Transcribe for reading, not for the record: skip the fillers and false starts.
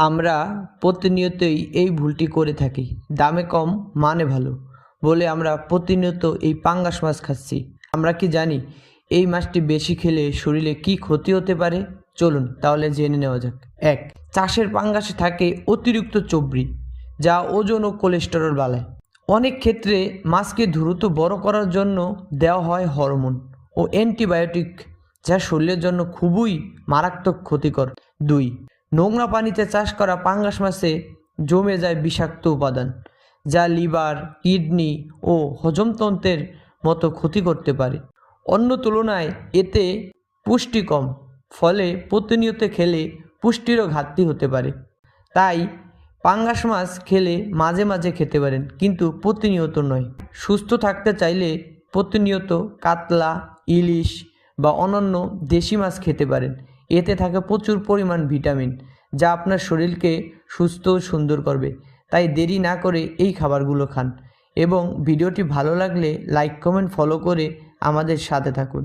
আমরা প্রতিনিয়তই এই ভুলটি করে থাকি। দামে কম মানে ভালো বলে আমরা প্রতিনিয়ত এই পাঙ্গাস মাছ খাচ্ছি। আমরা কি জানি এই মাছটি বেশি খেলে শরীরে কি ক্ষতি হতে পারে? চলুন তাহলে জেনে নেওয়া যাক। 1. চাষের পাঙ্গাসে থাকে অতিরিক্ত চর্বি, যা ওজন ও কোলেস্টেরল বাড়ায়। অনেক ক্ষেত্রে মাছকে দ্রুত বড় করার জন্য দেওয়া হয় হরমোন ও অ্যান্টিবায়োটিক, যা শরীরের জন্য খুবই মারাত্মক ক্ষতিকর। 2. নোংরা পানিতে চাষ করা পাঙ্গাস মাছে জমে যায় বিষাক্ত উপাদান, যা লিভার, কিডনি ও হজমতন্ত্রের মতো ক্ষতি করতে পারে। অন্য তুলনায় এতে পুষ্টি কম, ফলে প্রতিনিয়ত খেলে পুষ্টিরও ঘাটতি হতে পারে। তাই পাঙ্গাস মাছ খেলে মাঝে মাঝে খেতে পারেন, কিন্তু প্রতিনিয়ত নয়। সুস্থ থাকতে চাইলে প্রতিনিয়ত কাতলা, ইলিশ বা অন্যান্য দেশি মাছ খেতে পারেন। এতে থাকে প্রচুর পরিমাণ ভিটামিন, যা আপনার শরীরকে সুস্থ ও সুন্দর করবে। তাই দেরি না করে এই খাবারগুলো খান এবং ভিডিওটি ভালো লাগলে লাইক, কমেন্ট, ফলো করে আমাদের সাথে থাকুন।